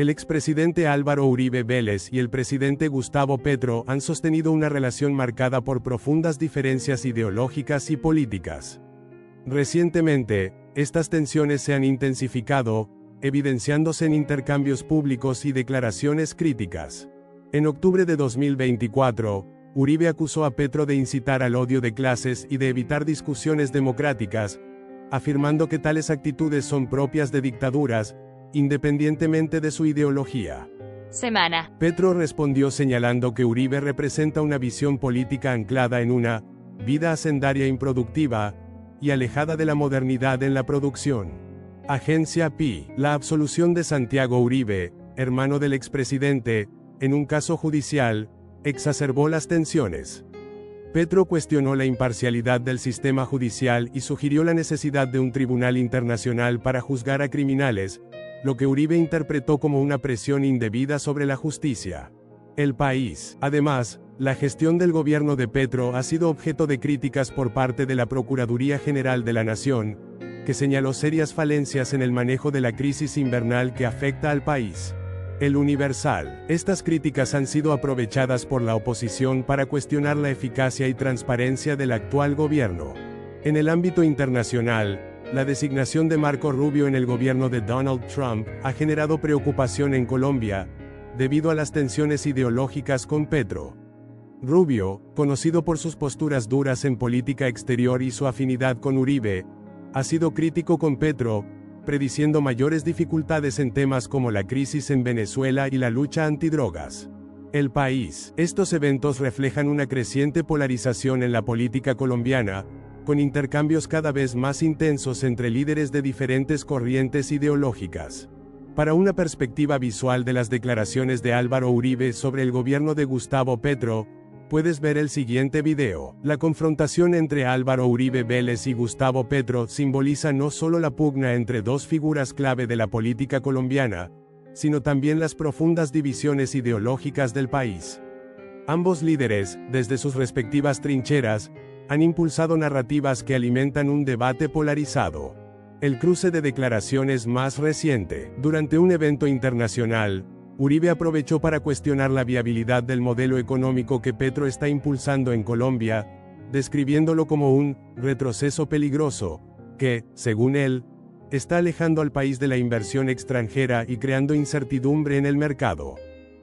El expresidente Álvaro Uribe Vélez y el presidente Gustavo Petro han sostenido una relación marcada por profundas diferencias ideológicas y políticas. Recientemente, estas tensiones se han intensificado, evidenciándose en intercambios públicos y declaraciones críticas. En octubre de 2024, Uribe acusó a Petro de incitar al odio de clases y de evitar discusiones democráticas, afirmando que tales actitudes son propias de dictaduras, independientemente de su ideología. Semana. Petro respondió señalando que Uribe representa una visión política anclada en una vida hacendaria improductiva y alejada de la modernidad en la producción. Agencia PI. La absolución de Santiago Uribe, hermano del expresidente, en un caso judicial, exacerbó las tensiones. Petro cuestionó la imparcialidad del sistema judicial y sugirió la necesidad de un tribunal internacional para juzgar a criminales, lo que Uribe interpretó como una presión indebida sobre la justicia. El País. Además, la gestión del gobierno de Petro ha sido objeto de críticas por parte de la Procuraduría General de la Nación, que señaló serias falencias en el manejo de la crisis invernal que afecta al país. El Universal. Estas críticas han sido aprovechadas por la oposición para cuestionar la eficacia y transparencia del actual gobierno. En el ámbito internacional, la designación de Marco Rubio en el gobierno de Donald Trump ha generado preocupación en Colombia, debido a las tensiones ideológicas con Petro. Rubio, conocido por sus posturas duras en política exterior y su afinidad con Uribe, ha sido crítico con Petro, prediciendo mayores dificultades en temas como la crisis en Venezuela y la lucha antidrogas. El País. Estos eventos reflejan una creciente polarización en la política colombiana, con intercambios cada vez más intensos entre líderes de diferentes corrientes ideológicas. Para una perspectiva visual de las declaraciones de Álvaro Uribe sobre el gobierno de Gustavo Petro, puedes ver el siguiente video. La confrontación entre Álvaro Uribe Vélez y Gustavo Petro simboliza no solo la pugna entre dos figuras clave de la política colombiana, sino también las profundas divisiones ideológicas del país. Ambos líderes, desde sus respectivas trincheras, han impulsado narrativas que alimentan un debate polarizado. El cruce de declaraciones más reciente. Durante un evento internacional, Uribe aprovechó para cuestionar la viabilidad del modelo económico que Petro está impulsando en Colombia, describiéndolo como un retroceso peligroso, que, según él, está alejando al país de la inversión extranjera y creando incertidumbre en el mercado.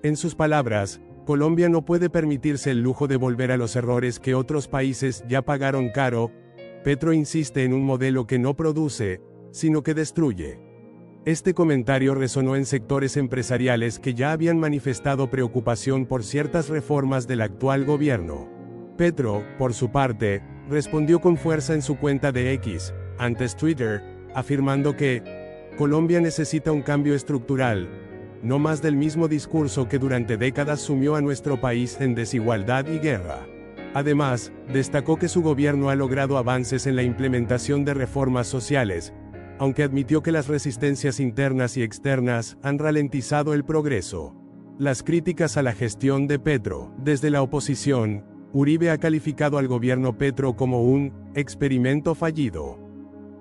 En sus palabras, Colombia no puede permitirse el lujo de volver a los errores que otros países ya pagaron caro. Petro insiste en un modelo que no produce, sino que destruye. Este comentario resonó en sectores empresariales que ya habían manifestado preocupación por ciertas reformas del actual gobierno. Petro, por su parte, respondió con fuerza en su cuenta de X, antes Twitter, afirmando que Colombia necesita un cambio estructural, no más del mismo discurso que durante décadas sumió a nuestro país en desigualdad y guerra. Además, destacó que su gobierno ha logrado avances en la implementación de reformas sociales, aunque admitió que las resistencias internas y externas han ralentizado el progreso. Las críticas a la gestión de Petro. Desde la oposición, Uribe ha calificado al gobierno Petro como un experimento fallido.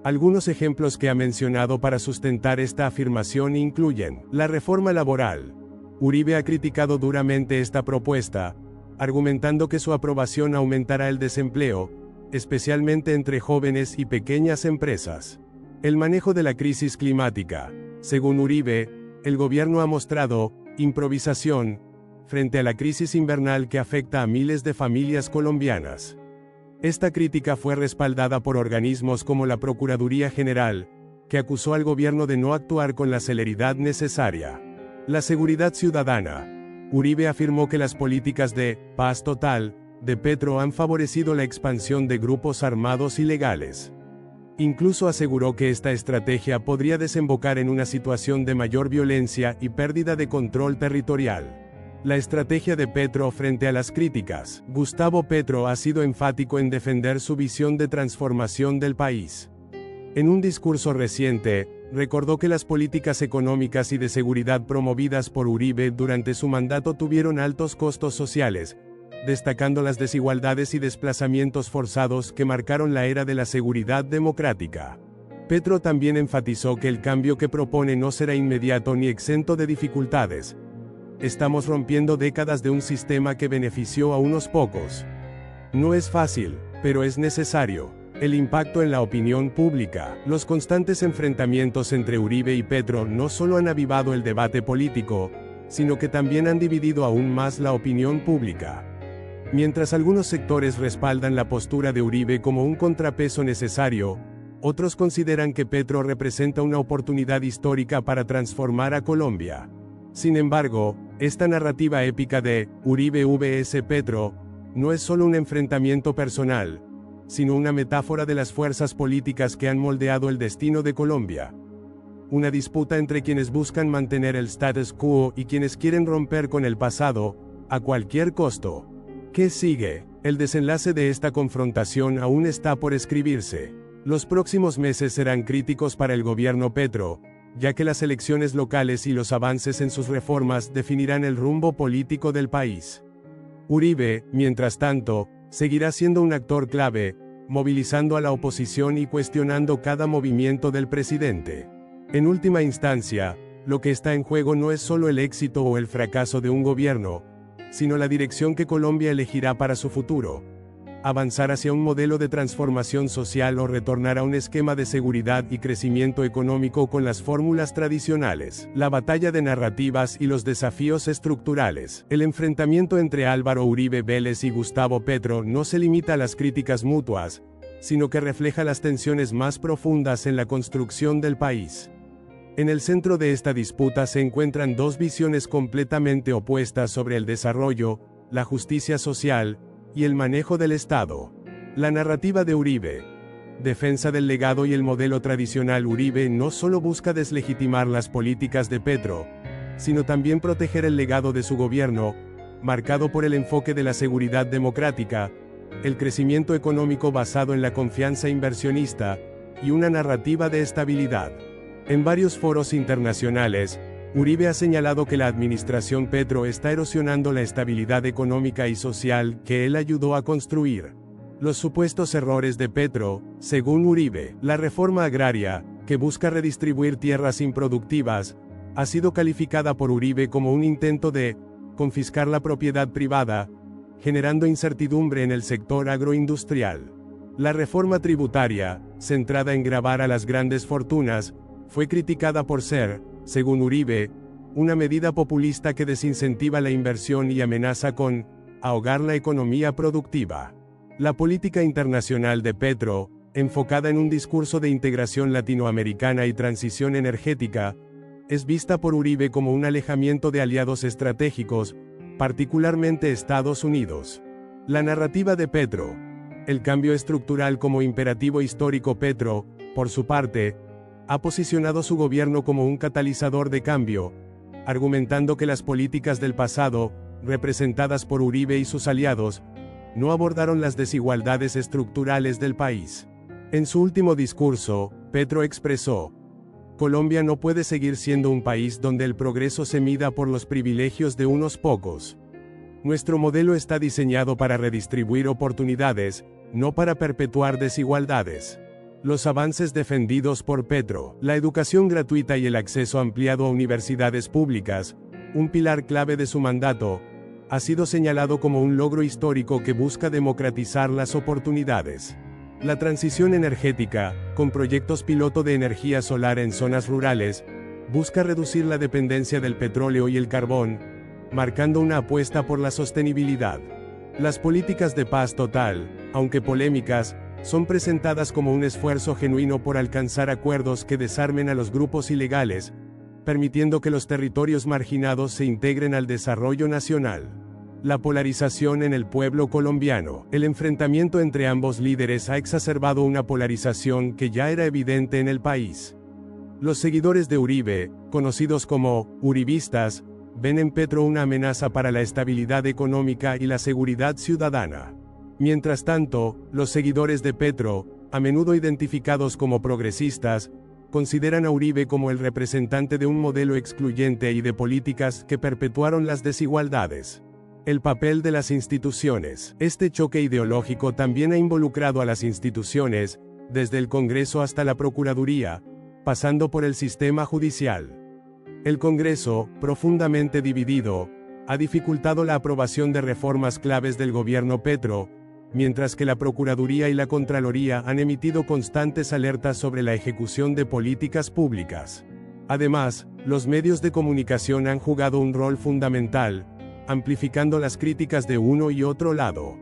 Algunos ejemplos que ha mencionado para sustentar esta afirmación incluyen la reforma laboral. Uribe ha criticado duramente esta propuesta, argumentando que su aprobación aumentará el desempleo, especialmente entre jóvenes y pequeñas empresas. El manejo de la crisis climática. Según Uribe, el gobierno ha mostrado improvisación frente a la crisis invernal que afecta a miles de familias colombianas. Esta crítica fue respaldada por organismos como la Procuraduría General, que acusó al gobierno de no actuar con la celeridad necesaria. La seguridad ciudadana. Uribe afirmó que las políticas de paz total de Petro han favorecido la expansión de grupos armados ilegales. Incluso aseguró que esta estrategia podría desembocar en una situación de mayor violencia y pérdida de control territorial. La estrategia de Petro frente a las críticas. Gustavo Petro ha sido enfático en defender su visión de transformación del país. En un discurso reciente, recordó que las políticas económicas y de seguridad promovidas por Uribe durante su mandato tuvieron altos costos sociales, destacando las desigualdades y desplazamientos forzados que marcaron la era de la seguridad democrática. Petro también enfatizó que el cambio que propone no será inmediato ni exento de dificultades. Estamos rompiendo décadas de un sistema que benefició a unos pocos. No es fácil, pero es necesario. El impacto en la opinión pública. Los constantes enfrentamientos entre Uribe y Petro no solo han avivado el debate político, sino que también han dividido aún más la opinión pública. Mientras algunos sectores respaldan la postura de Uribe como un contrapeso necesario, otros consideran que Petro representa una oportunidad histórica para transformar a Colombia. Sin embargo, esta narrativa épica de Uribe vs Petro no es solo un enfrentamiento personal, sino una metáfora de las fuerzas políticas que han moldeado el destino de Colombia. Una disputa entre quienes buscan mantener el status quo y quienes quieren romper con el pasado, a cualquier costo. ¿Qué sigue? El desenlace de esta confrontación aún está por escribirse. Los próximos meses serán críticos para el gobierno Petro, ya que las elecciones locales y los avances en sus reformas definirán el rumbo político del país. Uribe, mientras tanto, seguirá siendo un actor clave, movilizando a la oposición y cuestionando cada movimiento del presidente. En última instancia, lo que está en juego no es solo el éxito o el fracaso de un gobierno, sino la dirección que Colombia elegirá para su futuro. Avanzar hacia un modelo de transformación social o retornar a un esquema de seguridad y crecimiento económico con las fórmulas tradicionales. La batalla de narrativas y los desafíos estructurales. El enfrentamiento entre Álvaro Uribe Vélez y Gustavo Petro no se limita a las críticas mutuas, sino que refleja las tensiones más profundas en la construcción del país. En el centro de esta disputa se encuentran dos visiones completamente opuestas sobre el desarrollo, la justicia social, y el manejo del Estado. La narrativa de Uribe, defensa del legado y el modelo tradicional. Uribe no solo busca deslegitimar las políticas de Petro, sino también proteger el legado de su gobierno, marcado por el enfoque de la seguridad democrática, el crecimiento económico basado en la confianza inversionista, y una narrativa de estabilidad. En varios foros internacionales, Uribe ha señalado que la administración Petro está erosionando la estabilidad económica y social que él ayudó a construir. Los supuestos errores de Petro, según Uribe, la reforma agraria, que busca redistribuir tierras improductivas, ha sido calificada por Uribe como un intento de confiscar la propiedad privada, generando incertidumbre en el sector agroindustrial. La reforma tributaria, centrada en gravar a las grandes fortunas, fue criticada por ser, según Uribe, una medida populista que desincentiva la inversión y amenaza con ahogar la economía productiva. La política internacional de Petro, enfocada en un discurso de integración latinoamericana y transición energética, es vista por Uribe como un alejamiento de aliados estratégicos, particularmente Estados Unidos. La narrativa de Petro, el cambio estructural como imperativo histórico. Petro, por su parte, ha posicionado su gobierno como un catalizador de cambio, argumentando que las políticas del pasado, representadas por Uribe y sus aliados, no abordaron las desigualdades estructurales del país. En su último discurso, Petro expresó: Colombia no puede seguir siendo un país donde el progreso se mida por los privilegios de unos pocos. Nuestro modelo está diseñado para redistribuir oportunidades, no para perpetuar desigualdades. Los avances defendidos por Petro, la educación gratuita y el acceso ampliado a universidades públicas, un pilar clave de su mandato, ha sido señalado como un logro histórico que busca democratizar las oportunidades. La transición energética, con proyectos piloto de energía solar en zonas rurales, busca reducir la dependencia del petróleo y el carbón, marcando una apuesta por la sostenibilidad. Las políticas de paz total, aunque polémicas, son presentadas como un esfuerzo genuino por alcanzar acuerdos que desarmen a los grupos ilegales, permitiendo que los territorios marginados se integren al desarrollo nacional. La polarización en el pueblo colombiano. El enfrentamiento entre ambos líderes ha exacerbado una polarización que ya era evidente en el país. Los seguidores de Uribe, conocidos como uribistas, ven en Petro una amenaza para la estabilidad económica y la seguridad ciudadana. Mientras tanto, los seguidores de Petro, a menudo identificados como progresistas, consideran a Uribe como el representante de un modelo excluyente y de políticas que perpetuaron las desigualdades. El papel de las instituciones. Este choque ideológico también ha involucrado a las instituciones, desde el Congreso hasta la Procuraduría, pasando por el sistema judicial. El Congreso, profundamente dividido, ha dificultado la aprobación de reformas claves del gobierno Petro, mientras que la Procuraduría y la Contraloría han emitido constantes alertas sobre la ejecución de políticas públicas. Además, los medios de comunicación han jugado un rol fundamental, amplificando las críticas de uno y otro lado.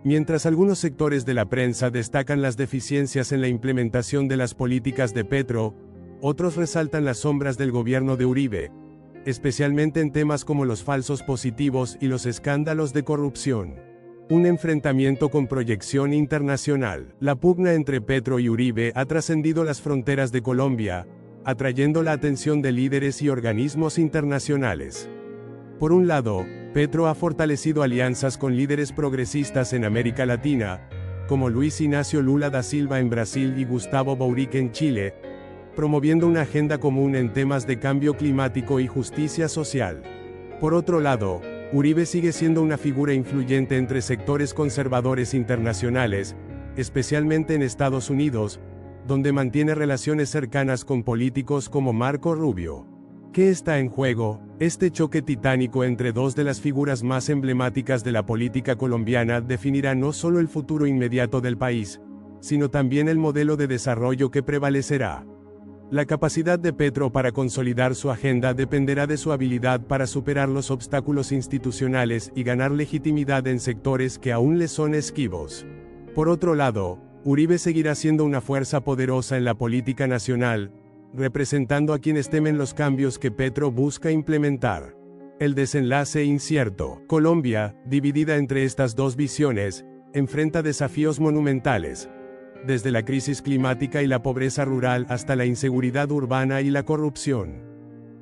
Mientras algunos sectores de la prensa destacan las deficiencias en la implementación de las políticas de Petro, otros resaltan las sombras del gobierno de Uribe, especialmente en temas como los falsos positivos y los escándalos de corrupción. Un enfrentamiento con proyección internacional. La pugna entre Petro y Uribe ha trascendido las fronteras de Colombia, atrayendo la atención de líderes y organismos internacionales. Por un lado, Petro ha fortalecido alianzas con líderes progresistas en América Latina, como Luis Ignacio Lula da Silva en Brasil y Gustavo Boric en Chile, promoviendo una agenda común en temas de cambio climático y justicia social. Por otro lado, Uribe sigue siendo una figura influyente entre sectores conservadores internacionales, especialmente en Estados Unidos, donde mantiene relaciones cercanas con políticos como Marco Rubio. ¿Qué está en juego? Este choque titánico entre dos de las figuras más emblemáticas de la política colombiana definirá no solo el futuro inmediato del país, sino también el modelo de desarrollo que prevalecerá. La capacidad de Petro para consolidar su agenda dependerá de su habilidad para superar los obstáculos institucionales y ganar legitimidad en sectores que aún le son esquivos. Por otro lado, Uribe seguirá siendo una fuerza poderosa en la política nacional, representando a quienes temen los cambios que Petro busca implementar. El desenlace incierto. Colombia, dividida entre estas dos visiones, enfrenta desafíos monumentales, desde la crisis climática y la pobreza rural hasta la inseguridad urbana y la corrupción.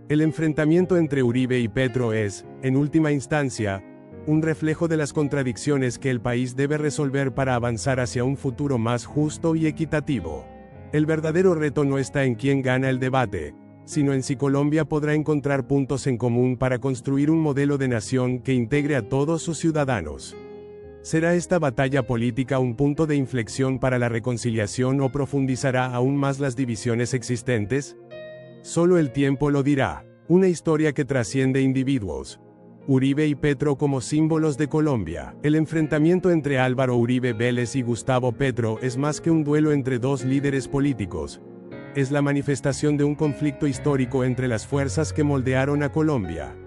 El enfrentamiento entre Uribe y Petro es, en última instancia, un reflejo de las contradicciones que el país debe resolver para avanzar hacia un futuro más justo y equitativo. El verdadero reto no está en quién gana el debate, sino en si Colombia podrá encontrar puntos en común para construir un modelo de nación que integre a todos sus ciudadanos. ¿Será esta batalla política un punto de inflexión para la reconciliación o profundizará aún más las divisiones existentes? Solo el tiempo lo dirá. Una historia que trasciende individuos. Uribe y Petro como símbolos de Colombia. El enfrentamiento entre Álvaro Uribe Vélez y Gustavo Petro es más que un duelo entre dos líderes políticos. Es la manifestación de un conflicto histórico entre las fuerzas que moldearon a Colombia.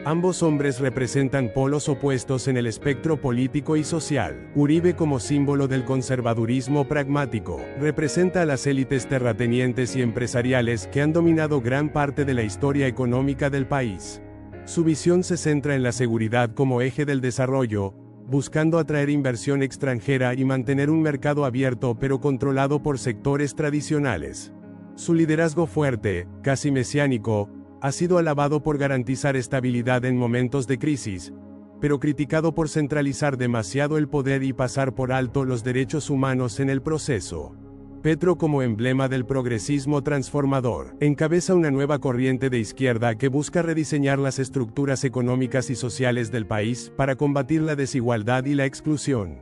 Ambos hombres representan polos opuestos en el espectro político y social. Uribe como símbolo del conservadurismo pragmático, representa a las élites terratenientes y empresariales que han dominado gran parte de la historia económica del país. Su visión se centra en la seguridad como eje del desarrollo, buscando atraer inversión extranjera y mantener un mercado abierto pero controlado por sectores tradicionales. Su liderazgo fuerte, casi mesiánico, ha sido alabado por garantizar estabilidad en momentos de crisis, pero criticado por centralizar demasiado el poder y pasar por alto los derechos humanos en el proceso. Petro como emblema del progresismo transformador, encabeza una nueva corriente de izquierda que busca rediseñar las estructuras económicas y sociales del país para combatir la desigualdad y la exclusión.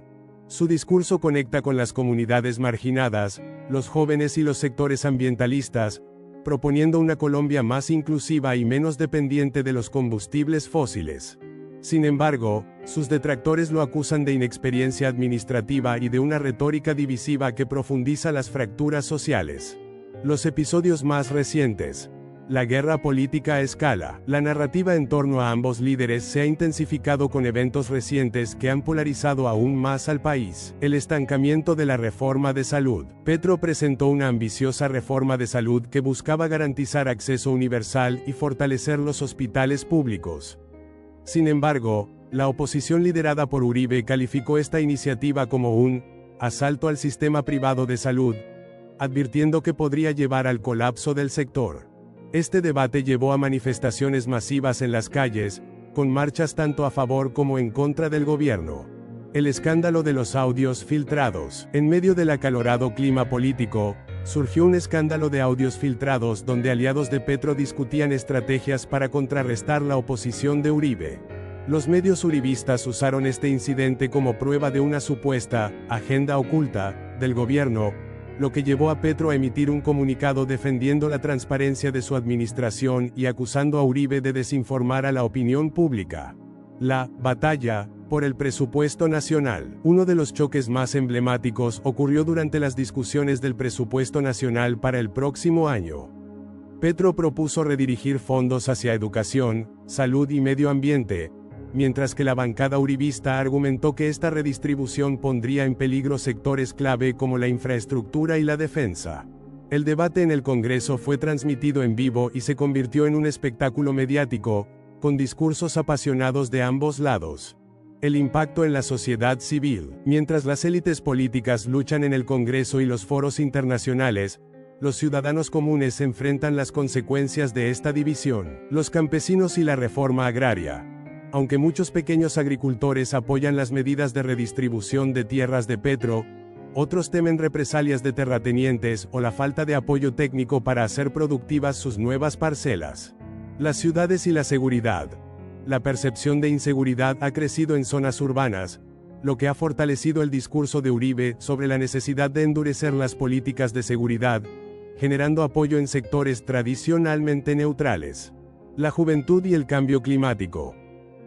Su discurso conecta con las comunidades marginadas, los jóvenes y los sectores ambientalistas, proponiendo una Colombia más inclusiva y menos dependiente de los combustibles fósiles. Sin embargo, sus detractores lo acusan de inexperiencia administrativa y de una retórica divisiva que profundiza las fracturas sociales. Los episodios más recientes. La guerra política a escala. La narrativa en torno a ambos líderes se ha intensificado con eventos recientes que han polarizado aún más al país. El estancamiento de la reforma de salud. Petro presentó una ambiciosa reforma de salud que buscaba garantizar acceso universal y fortalecer los hospitales públicos. Sin embargo, la oposición liderada por Uribe calificó esta iniciativa como un asalto al sistema privado de salud, advirtiendo que podría llevar al colapso del sector. Este debate llevó a manifestaciones masivas en las calles, con marchas tanto a favor como en contra del gobierno. El escándalo de los audios filtrados. En medio del acalorado clima político, surgió un escándalo de audios filtrados donde aliados de Petro discutían estrategias para contrarrestar la oposición de Uribe. Los medios uribistas usaron este incidente como prueba de una supuesta agenda oculta del gobierno, lo que llevó a Petro a emitir un comunicado defendiendo la transparencia de su administración y acusando a Uribe de desinformar a la opinión pública. La batalla por el presupuesto nacional. Uno de los choques más emblemáticos ocurrió durante las discusiones del presupuesto nacional para el próximo año. Petro propuso redirigir fondos hacia educación, salud y medio ambiente, mientras que la bancada uribista argumentó que esta redistribución pondría en peligro sectores clave como la infraestructura y la defensa. El debate en el Congreso fue transmitido en vivo y se convirtió en un espectáculo mediático, con discursos apasionados de ambos lados. El impacto en la sociedad civil. Mientras las élites políticas luchan en el Congreso y los foros internacionales, los ciudadanos comunes enfrentan las consecuencias de esta división. Los campesinos y la reforma agraria. Aunque muchos pequeños agricultores apoyan las medidas de redistribución de tierras de Petro, otros temen represalias de terratenientes o la falta de apoyo técnico para hacer productivas sus nuevas parcelas. Las ciudades y la seguridad. La percepción de inseguridad ha crecido en zonas urbanas, lo que ha fortalecido el discurso de Uribe sobre la necesidad de endurecer las políticas de seguridad, generando apoyo en sectores tradicionalmente neutrales. La juventud y el cambio climático.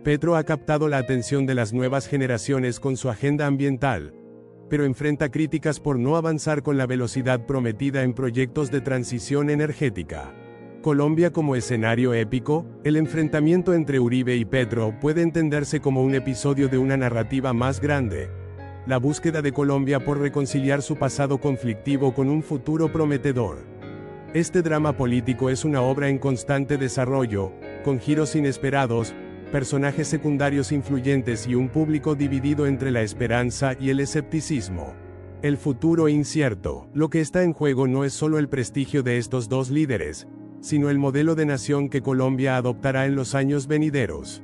Petro ha captado la atención de las nuevas generaciones con su agenda ambiental, pero enfrenta críticas por no avanzar con la velocidad prometida en proyectos de transición energética. Colombia como escenario épico. El enfrentamiento entre Uribe y Petro puede entenderse como un episodio de una narrativa más grande: la búsqueda de Colombia por reconciliar su pasado conflictivo con un futuro prometedor. Este drama político es una obra en constante desarrollo, con giros inesperados, personajes secundarios influyentes y un público dividido entre la esperanza y el escepticismo. El futuro incierto. Lo que está en juego no es solo el prestigio de estos dos líderes, sino el modelo de nación que Colombia adoptará en los años venideros.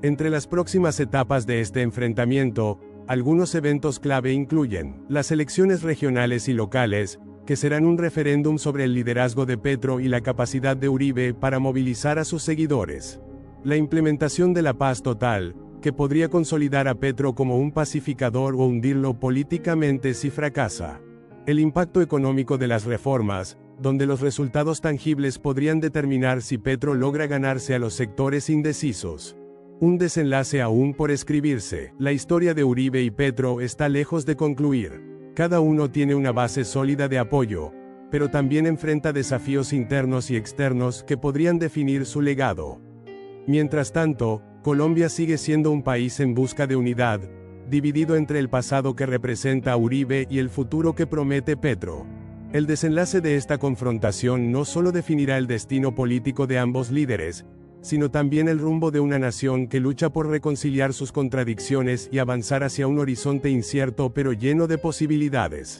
Entre las próximas etapas de este enfrentamiento, algunos eventos clave incluyen las elecciones regionales y locales, que serán un referéndum sobre el liderazgo de Petro y la capacidad de Uribe para movilizar a sus seguidores. La implementación de la paz total, que podría consolidar a Petro como un pacificador o hundirlo políticamente si fracasa. El impacto económico de las reformas, donde los resultados tangibles podrían determinar si Petro logra ganarse a los sectores indecisos. Un desenlace aún por escribirse. La historia de Uribe y Petro está lejos de concluir. Cada uno tiene una base sólida de apoyo, pero también enfrenta desafíos internos y externos que podrían definir su legado. Mientras tanto, Colombia sigue siendo un país en busca de unidad, dividido entre el pasado que representa a Uribe y el futuro que promete Petro. El desenlace de esta confrontación no solo definirá el destino político de ambos líderes, sino también el rumbo de una nación que lucha por reconciliar sus contradicciones y avanzar hacia un horizonte incierto pero lleno de posibilidades.